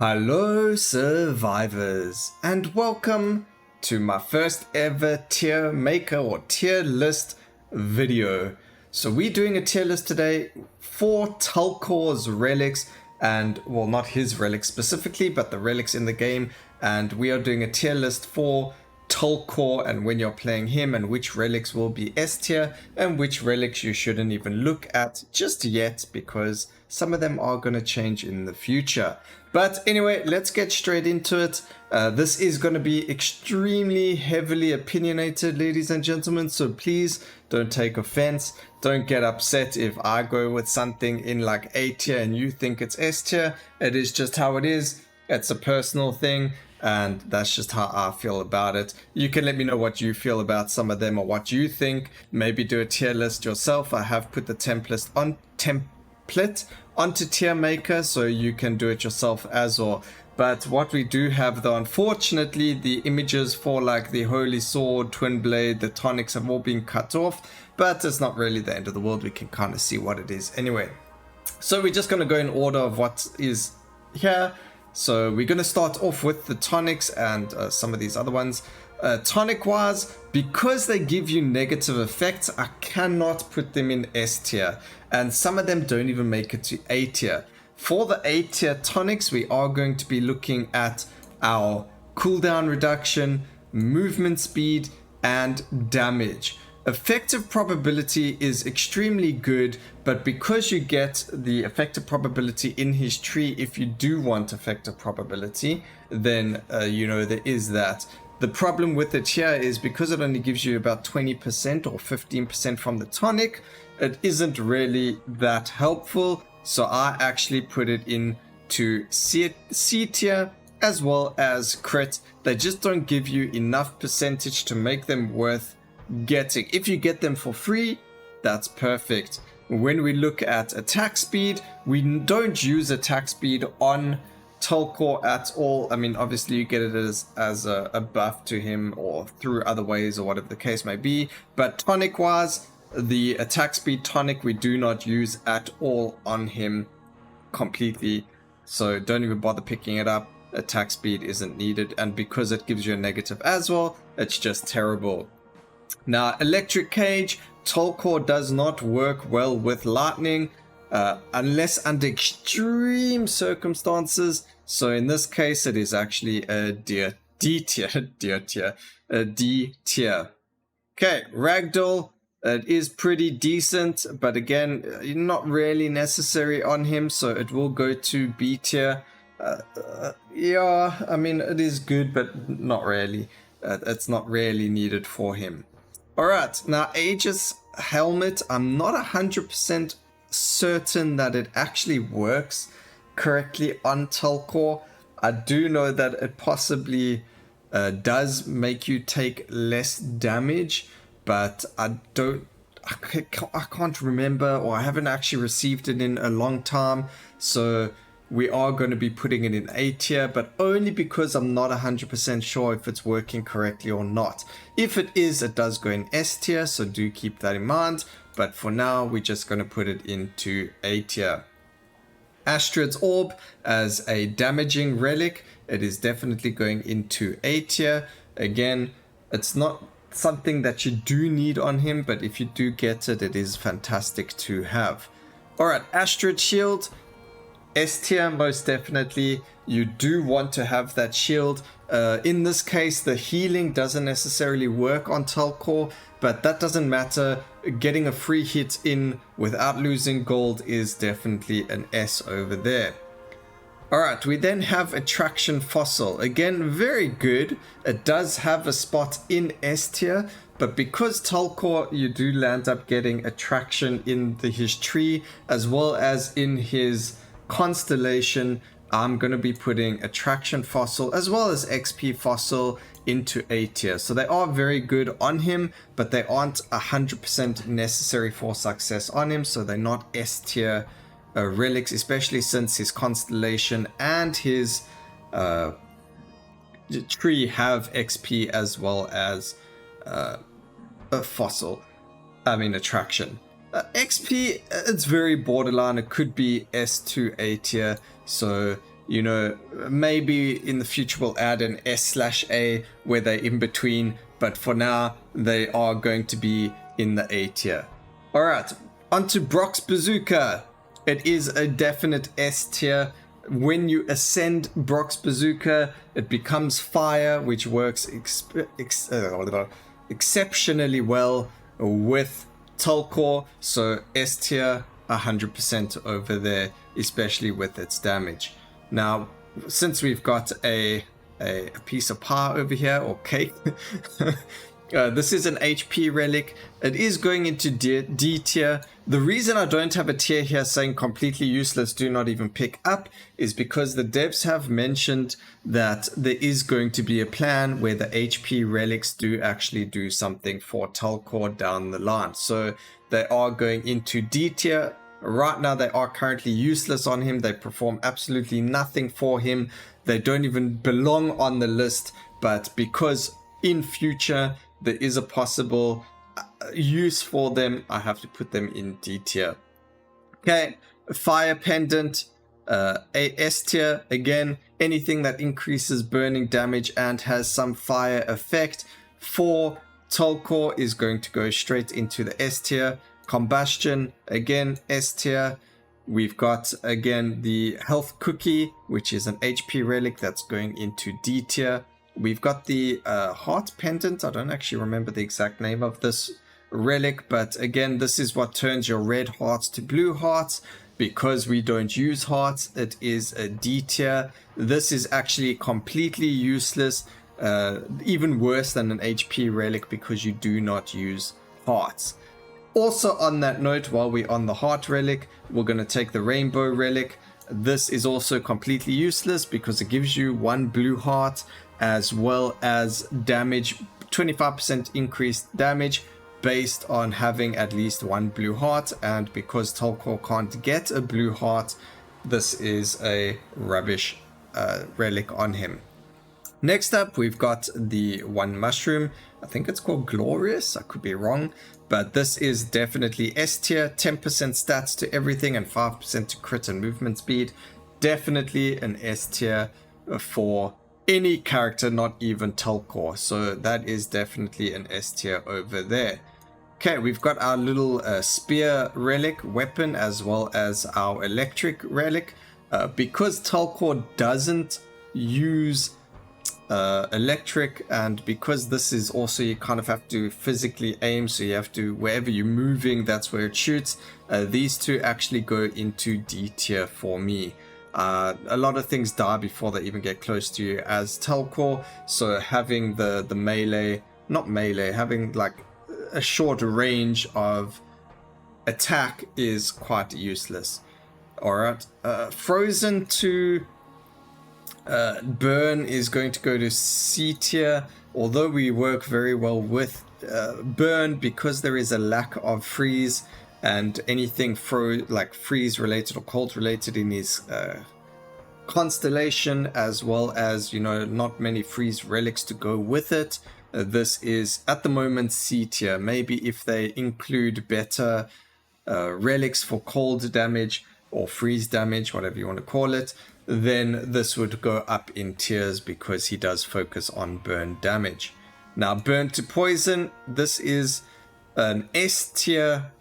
Hello survivors, and welcome to my first ever tier maker or tier list video. So we're doing a tier list today for Talkor's relics, and well, not his relics specifically, but the relics in the game. And we are doing a tier list for Talkor and when you're playing him, and which relics will be S tier and which relics you shouldn't even look at just yet, because some of them are going to change in the future. But anyway, let's get straight into it. This is going to be extremely heavily opinionated, ladies and gentlemen, so please don't take offense. Don't get upset if I go with something in like A tier and you think it's S tier. It is just how it is. It's a personal thing, and that's just how I feel about it. You can let me know what you feel about some of them or what you think. Maybe do a tier list yourself. I have put the template onto tier maker, so you can do it yourself as well. But what we do have though, unfortunately, the images for like the Holy Sword, Twin Blade, the tonics have all been cut off, but it's not really the end of the world. We can kind of see what it is anyway. So we're just going to go in order of what is here. So we're going to start off with the tonics and some of these other ones. Tonic wise, because they give you negative effects, I cannot put them in S tier, and some of them don't even make it to A tier. For the A tier tonics, we are going to be looking at our cooldown reduction, movement speed, and damage. Effective probability is extremely good, but because you get the effective probability in his tree, if you do want effective probability, then there is that. The problem with it here is because it only gives you about 20% or 15% from the tonic, it isn't really that helpful. So I actually put it into C tier as well as crit. They just don't give you enough percentage to make them worth getting. If you get them for free, that's perfect. When we look at attack speed, we don't use attack speed on Talkor at all. I mean, obviously you get it as a buff to him or through other ways or whatever the case may be, but tonic wise, the attack speed tonic we do not use at all on him completely, so don't even bother picking it up. Attack speed isn't needed, and because it gives you a negative as well, it's just terrible. Now, electric cage, Talkor does not work well with lightning unless under extreme circumstances. So in this case, it is actually a D tier. Okay, ragdoll, it is pretty decent, but again, not really necessary on him, so it will go to B tier. Yeah, I mean, it is good, but not really. It's not really needed for him. Alright, now Aegis helmet, I'm not 100% certain that it actually works correctly on Talkor. I do know that it possibly does make you take less damage, but I can't remember, or I haven't actually received it in a long time, so we are going to be putting it in A tier, but only because I'm not 100% sure if it's working correctly or not. If it is, it does go in S tier, so do keep that in mind. But for now, we're just going to put it into A tier. Astrid's Orb as a damaging relic, it is definitely going into A tier. Again, it's not something that you do need on him, but if you do get it, it is fantastic to have. Alright, Astrid Shield, S tier most definitely. You do want to have that shield. In this case, the healing doesn't necessarily work on Talkor, but that doesn't matter. Getting a free hit in without losing gold is definitely an S over there. Alright, we then have Attraction Fossil. Again, very good. It does have a spot in S tier, but because Talkor, you do land up getting attraction in his tree as well as in his constellation, I'm going to be putting Attraction Fossil as well as XP Fossil into A tier. So they are very good on him, but they aren't 100% necessary for success on him, so they're not S tier relics, especially since his constellation and his tree have XP as well as a attraction. XP, it's very borderline. It could be S to A tier, so you know, maybe in the future we'll add an S/A where they're in between, but for now they are going to be in the A tier. All right, onto Brock's Bazooka. It is a definite S tier. When you ascend Brock's Bazooka, it becomes fire, which works exceptionally well with Talkor. So S tier 100% over there, especially with its damage. Now, since we've got a piece of pie over here, or cake, this is an HP relic. It is going into D tier. The reason I don't have a tier here saying completely useless, do not even pick up, is because the devs have mentioned that there is going to be a plan where the HP relics do actually do something for Talkor down the line. So they are going into D tier. Right now they are currently useless on him. They perform absolutely nothing for him. They don't even belong on the list, but because in future there is a possible use for them, I have to put them in D tier. Okay, Fire Pendant, a S tier. Again, anything that increases burning damage and has some fire effect for Talkor is going to go straight into the S tier. Combustion, again, S tier. We've got, again, the Health Cookie, which is an HP relic that's going into D tier. We've got the Heart Pendant. I don't actually remember the exact name of this relic, but again, this is what turns your red hearts to blue hearts. Because we don't use hearts, it is a D tier. This is actually completely useless, even worse than an HP relic because you do not use hearts. Also on that note, while we're on the heart relic, we're going to take the rainbow relic. This is also completely useless because it gives you 1 blue heart as well as damage, 25% increased damage based on having at least 1 blue heart. And because Talkor can't get a blue heart, this is a rubbish relic on him. Next up, we've got the one mushroom. I think it's called Glorious. I could be wrong. But this is definitely S tier. 10% stats to everything and 5% to crit and movement speed. Definitely an S tier for any character, not even Talkor. So that is definitely an S tier over there. Okay, we've got our little spear relic weapon as well as our electric relic. Because Talkor doesn't use electric, and because this is also, you kind of have to physically aim, so you have to, wherever you're moving, that's where it shoots. These two actually go into D tier for me. A lot of things die before they even get close to you as Talkor, so having the melee, not melee, having like a short range of attack is quite useless. Alright, Frozen to Burn is going to go to C tier, although we work very well with Burn because there is a lack of freeze and anything like freeze related or cold related in his constellation, as well as, you know, not many freeze relics to go with it. This is at the moment C tier. Maybe if they include better relics for cold damage or freeze damage, whatever you want to call it, then this would go up in tiers because he does focus on burn damage. Now, Burn to Poison, this is an S tier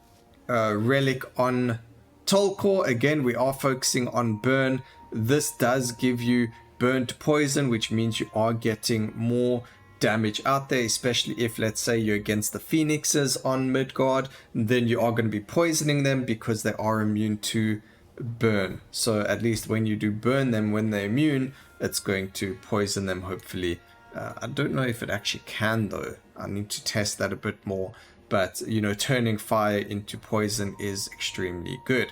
relic on Talkor. Again, we are focusing on burn. This does give you Burn to Poison, which means you are getting more damage out there, especially if, let's say, you're against the Phoenixes on Midgard, then you are going to be poisoning them because they are immune to burn. So at least when you do burn them when they're immune, it's going to poison them, hopefully. I don't know if it actually can, though. I need to test that a bit more. But, you know, turning fire into poison is extremely good.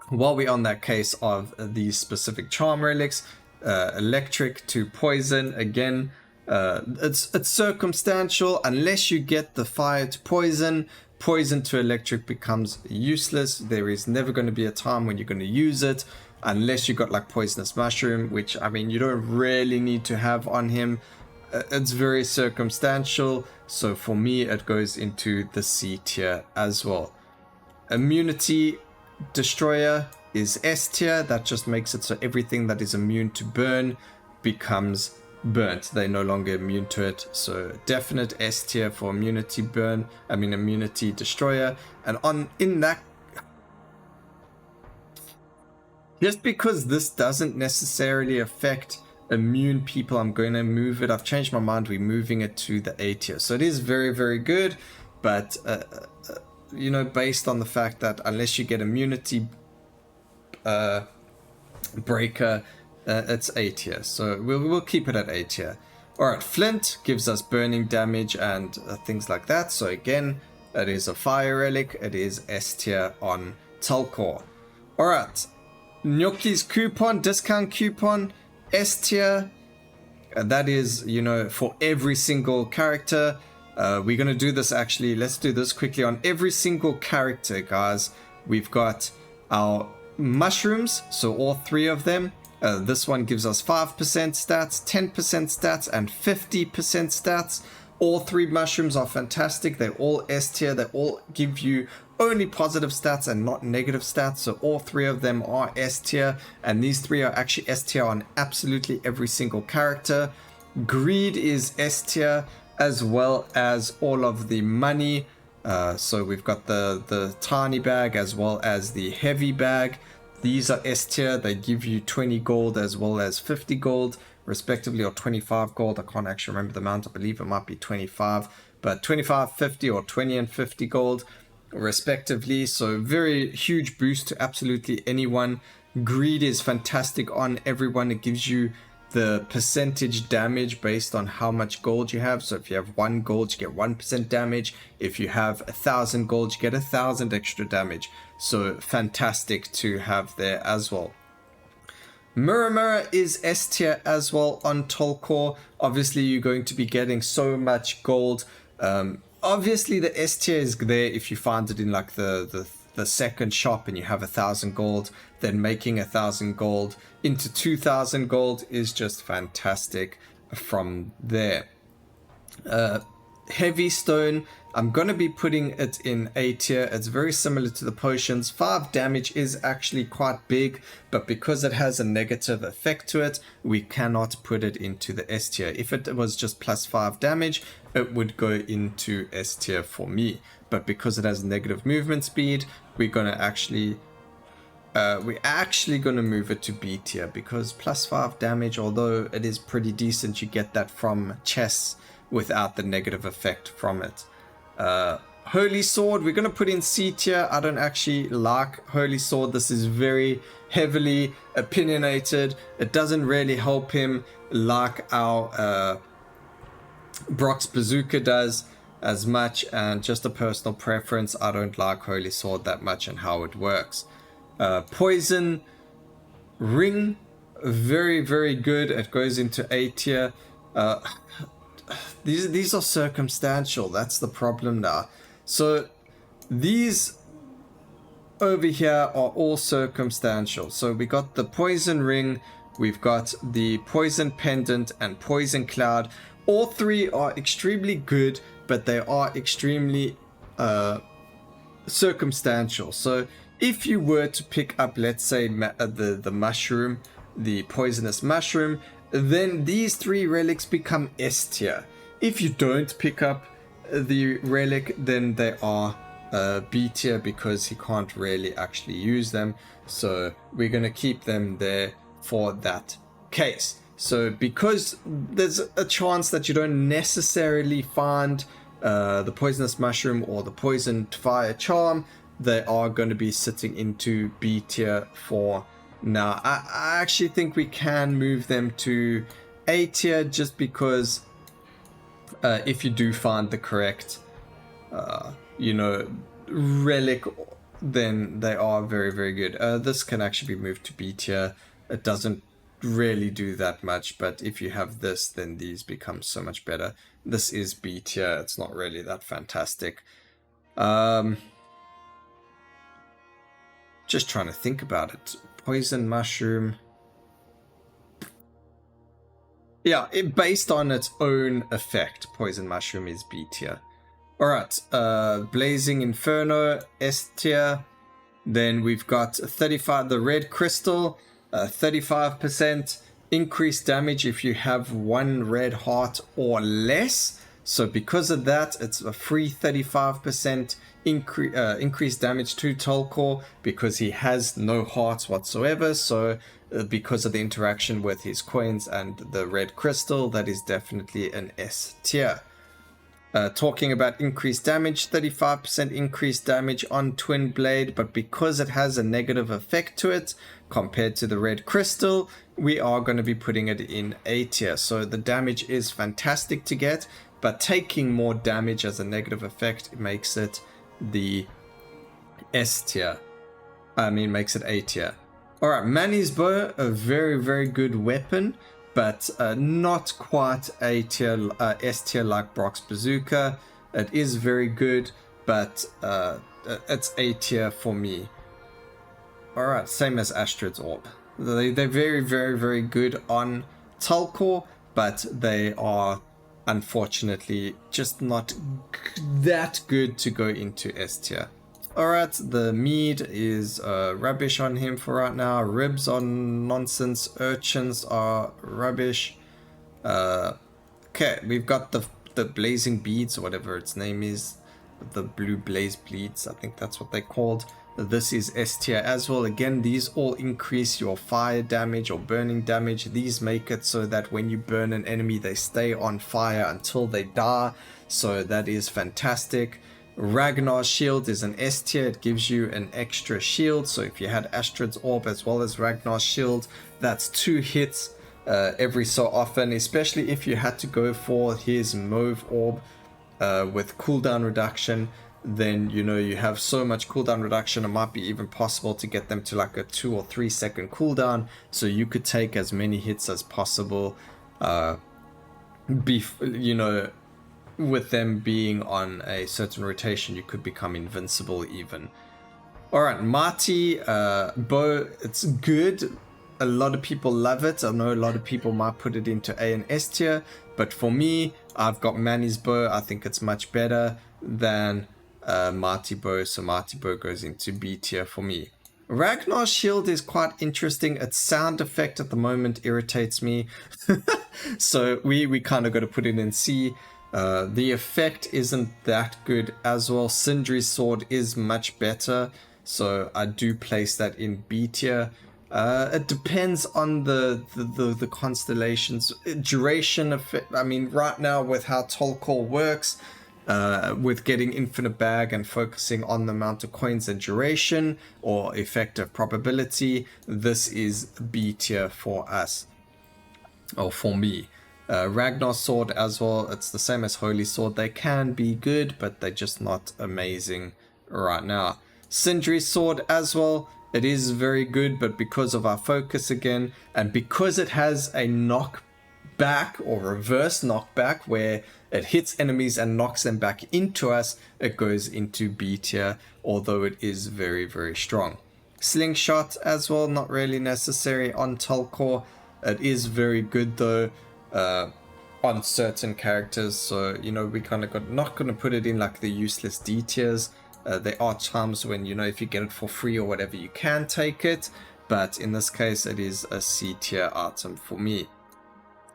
While we're on that case of these specific charm relics, electric to poison, again, it's circumstantial. Unless you get the fire to poison, poison to electric becomes useless. There is never going to be a time when you're going to use it, unless you got like poisonous mushroom, which, I mean, you don't really need to have on him. It's very circumstantial, so for me it goes into the C tier as well. Immunity Destroyer, is S tier. That just makes it so everything that is immune to burn becomes burnt. They're no longer immune to it. So definite S tier for immunity burn. I mean immunity destroyer. And in that, just because this doesn't necessarily affect immune people, I'm going to move it. I've changed my mind. We're moving it to the A tier. So it is very, very good. But, you know, based on the fact that unless you get immunity breaker, it's A tier. So we'll keep it at A tier. Alright, Flint gives us burning damage and things like that. So again, it is a fire relic. It is S tier on Talkor. Alright. Gnocchi's coupon, discount coupon, S tier. That is, you know, for every single character. We're going to do this actually. Let's do this quickly on every single character, guys. We've got our mushrooms, so all 3 of them. This one gives us 5% stats, 10% stats, and 50% stats. All 3 mushrooms are fantastic. They're all S tier. They all give you only positive stats and not negative stats. So all 3 of them are S tier. And these 3 are actually S tier on absolutely every single character. Greed is S tier, as well as all of the money. So we've got the tiny bag as well as the heavy bag. These are S tier. They give you 20 gold as well as 50 gold respectively, or 25 gold. I can't actually remember the amount. I believe it might be 25, but 25, 50, or 20 and 50 gold respectively. So very huge boost to absolutely anyone. Greed is fantastic on everyone. It gives you the percentage damage based on how much gold you have. So if you have 1 gold, you get 1% damage. If you have 1,000 gold, you get 1,000 extra damage. So fantastic to have there as well. Mirror is S tier as well on Talkor. Obviously, you're going to be getting so much gold. Obviously, the S tier is there if you find it in like the second shop and you have 1,000 gold. Then making 1,000 gold into 2,000 gold is just fantastic from there. Heavy stone, I'm going to be putting it in A tier. It's very similar to the potions. 5 damage is actually quite big, but because it has a negative effect to it, we cannot put it into the S tier. If it was just plus 5 damage, it would go into S tier for me. But because it has negative movement speed, we're going to actually move it to B tier, because plus 5 damage, although it is pretty decent, you get that from chests without the negative effect from it. Holy Sword, we're going to put in C tier. I don't actually like Holy Sword. This is very heavily opinionated. It doesn't really help him like our Brock's Bazooka does as much, and just a personal preference, I don't like Holy Sword that much and how it works. Poison Ring, very, very good. It goes into A tier. These are circumstantial. That's the problem now. So these over here are all circumstantial. So we got the poison ring, we've got the poison pendant and poison cloud. All 3 are extremely good, but they are extremely circumstantial. So if you were to pick up, let's say, the mushroom, the poisonous mushroom, then these 3 relics become S tier. If you don't pick up the relic, then they are B tier, because he can't really actually use them. So we're going to keep them there for that case. So because there's a chance that you don't necessarily find the poisonous mushroom or the poisoned fire charm, they are going to be sitting into B tier for now. I actually think we can move them to A tier, just because if you do find the correct relic, then they are very, very good. This can actually be moved to B tier. It doesn't really do that much, but if you have this, then these become so much better. This is B tier. It's not really that fantastic. Just trying to think about it. Poison mushroom. Yeah, based on its own effect, poison mushroom is B tier. Alright, blazing inferno, S tier. Then we've got 35, the red crystal, 35% increased damage if you have 1 red heart or less. So because of that, it's a free 35% increased damage to Talkor because he has no hearts whatsoever. So because of the interaction with his coins and the red crystal, that is definitely an S tier. Talking about increased damage, 35% increased damage on Twin Blade, but because it has a negative effect to it compared to the red crystal, we are going to be putting it in A tier. So the damage is fantastic to get, but taking more damage as a negative effect makes it the S tier. Makes it A tier. Alright, Manny's bow, a very, very good weapon, but not quite A tier, S tier like Brock's bazooka. It is very good, but it's A tier for me. Alright, same as Astrid's Orb. They're very, very, very good on Talkor, but they are unfortunately just not that good to go into S tier. Alright, the mead is rubbish on him for right now. Ribs are nonsense. Urchins are rubbish. Okay, we've got the blazing beads, or whatever its name is. The blue blaze bleeds, I think that's what they're called. This is S tier as well. Again, these all increase your fire damage or burning damage. These make it so that when you burn an enemy, they stay on fire until they die. So that is fantastic. Ragnar's shield is an S tier. It gives you an extra shield. So if you had Astrid's Orb as well as Ragnar's shield, that's 2 hits every so often, especially if you had to go for his Mauve Orb with cooldown reduction. Then you have so much cooldown reduction, it might be even possible to get them to like a 2 or 3 second cooldown, so you could take as many hits as possible with them being on a certain rotation. You could become invincible even. Alright, Marty bow, it's good. A lot of people love it. I know a lot of people might put it into A and S tier, but for me, I've got Manny's bow. I think it's much better than Marty bow, so Marty bow goes into B tier for me. Ragnar's shield is quite interesting. Its sound effect at the moment irritates me, so we kind of got to put it in C. The effect isn't that good as well. Sindri's sword is much better, so I do place that in B tier. It depends on the constellations. Duration effect, right now with how Talkor works, with getting infinite bag and focusing on the amount of coins and duration or effective probability, this is B tier for us, or for me. Ragnar's sword as well, it's the same as Holy Sword. They can be good, but they're just not amazing right now. Sindri's sword as well, it is very good, but because of our focus again, and because it has a knockback or reverse knockback where it hits enemies and knocks them back into us, it goes into B tier, although it is very, very strong. Slingshot as well, not really necessary on Talkor. It is very good though on certain characters, so we kind of not going to put it in like the useless D tiers. There are times when if you get it for free or whatever, you can take it, but in this case it is a C tier item for me.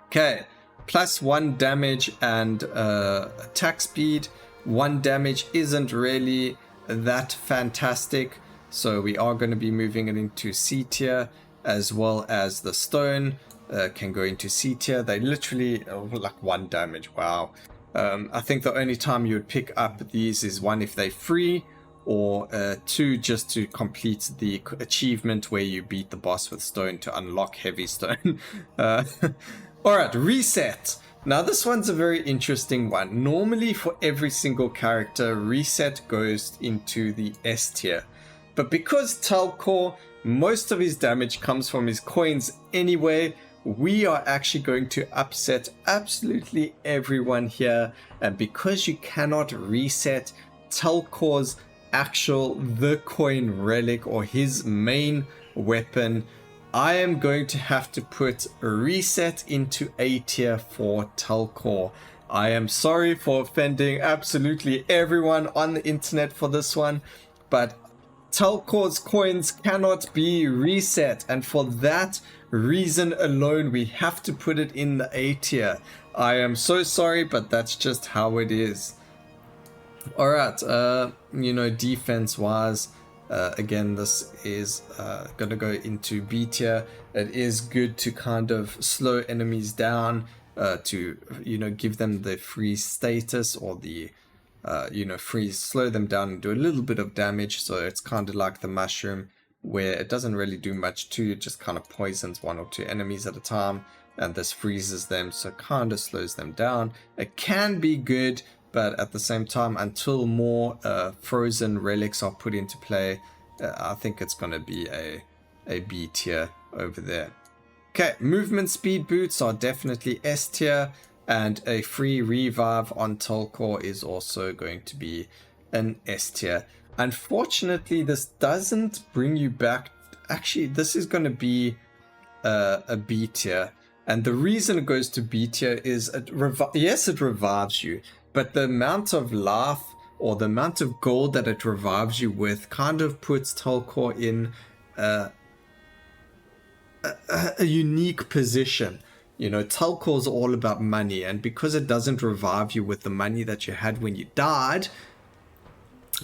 Okay, +1 damage and attack speed. 1 damage isn't really that fantastic, so we are going to be moving it into C tier, as well as the stone can go into C tier. They literally like 1 damage. Wow. I think the only time you would pick up these is 1 if they're free, or 2 just to complete the achievement where you beat the boss with stone to unlock heavy stone. Alright, reset. Now this one's a very interesting one. Normally for every single character, reset goes into the S tier. But because Talkor, most of his damage comes from his coins anyway, we are actually going to upset absolutely everyone here. And because you cannot reset Talkor's the coin relic or his main weapon, I am going to have to put reset into A tier for Talkor. I am sorry for offending absolutely everyone on the internet for this one, but Talkor's coins cannot be reset, and for that reason alone we have to put it in the A tier. I am so sorry, but that's just how it is. Alright, you know, defense wise, again, this is gonna go into B tier. It is good to kind of slow enemies down, to, you know, give them the freeze status, or the you know, freeze, slow them down and do a little bit of damage. So it's kind of like the mushroom, where it doesn't really do much to, it just kind of poisons 1 or 2 enemies at a time, and this freezes them, so kind of slows them down. It can be good, but at the same time, until more frozen relics are put into play, I think it's going to be a B tier over there. Okay, movement speed boots are definitely S tier, and a free revive on Talkor is also going to be an S tier. Unfortunately, this doesn't bring you back. Actually, this is going to be a B tier. And the reason it goes to B tier is, yes, it revives you, but the amount of life, or the amount of gold that it revives you with, kind of puts Talkor in a unique position. You know, Talkor's all about money, and because it doesn't revive you with the money that you had when you died,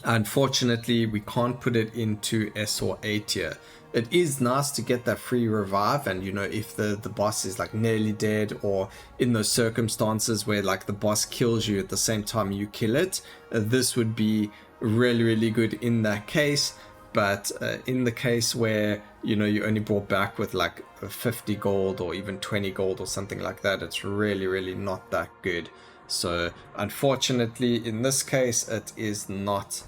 unfortunately, we can't put it into S or A tier. It is nice to get that free revive, and you know, if the boss is like nearly dead, or in those circumstances where like the boss kills you at the same time you kill it, this would be really good in that case. But in the case where, you know, you only brought back with like 50 gold or even 20 gold or something like that, it's really not that good. So unfortunately, in this case, it is not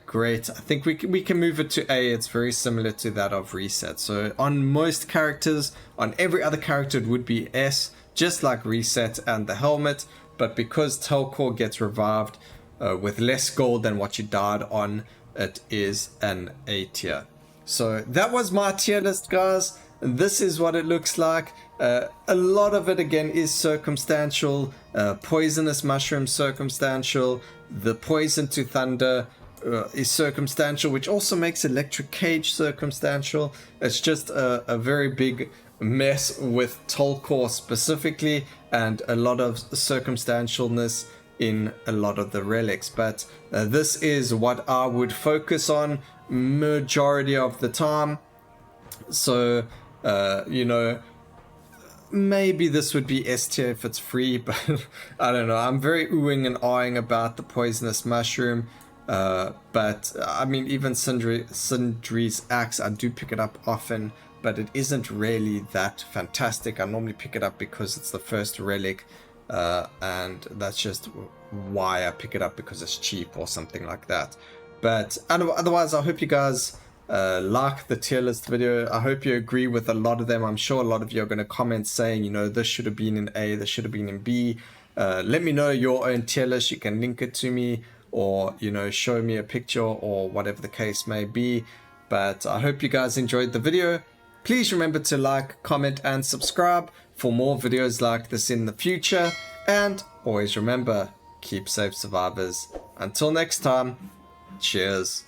great. I think we can move it to A. It's very similar to that of reset. So on most characters, on every other character, it would be S, just like reset and the helmet. But because Talkor gets revived with less gold than what you died on, it is an A tier. So that was my tier list, guys. This is what it looks like. A lot of it again is circumstantial. Poisonous mushroom circumstantial. The poison to thunder is circumstantial, which also makes electric cage circumstantial. It's just a very big mess with Talkor specifically, and a lot of circumstantialness in a lot of the relics. But this is what I would focus on majority of the time. So you know, maybe this would be S tier if it's free, but I don't know. I'm very oohing and ahhing about the poisonous mushroom. But I mean, even Sindri's axe, I do pick it up often, but it isn't really that fantastic. I normally pick it up because it's the first relic, and that's just why I pick it up, because it's cheap or something like that. But otherwise, I hope you guys like the tier list video. I hope you agree with a lot of them. I'm sure a lot of you are going to comment saying, you know, this should have been in A, this should have been in B. Let me know your own tier list. You can link it to me, or, you know, show me a picture, or whatever the case may be. But I hope you guys enjoyed the video. Please remember to like, comment, and subscribe for more videos like this in the future. And always remember, keep safe, survivors. Until next time, cheers.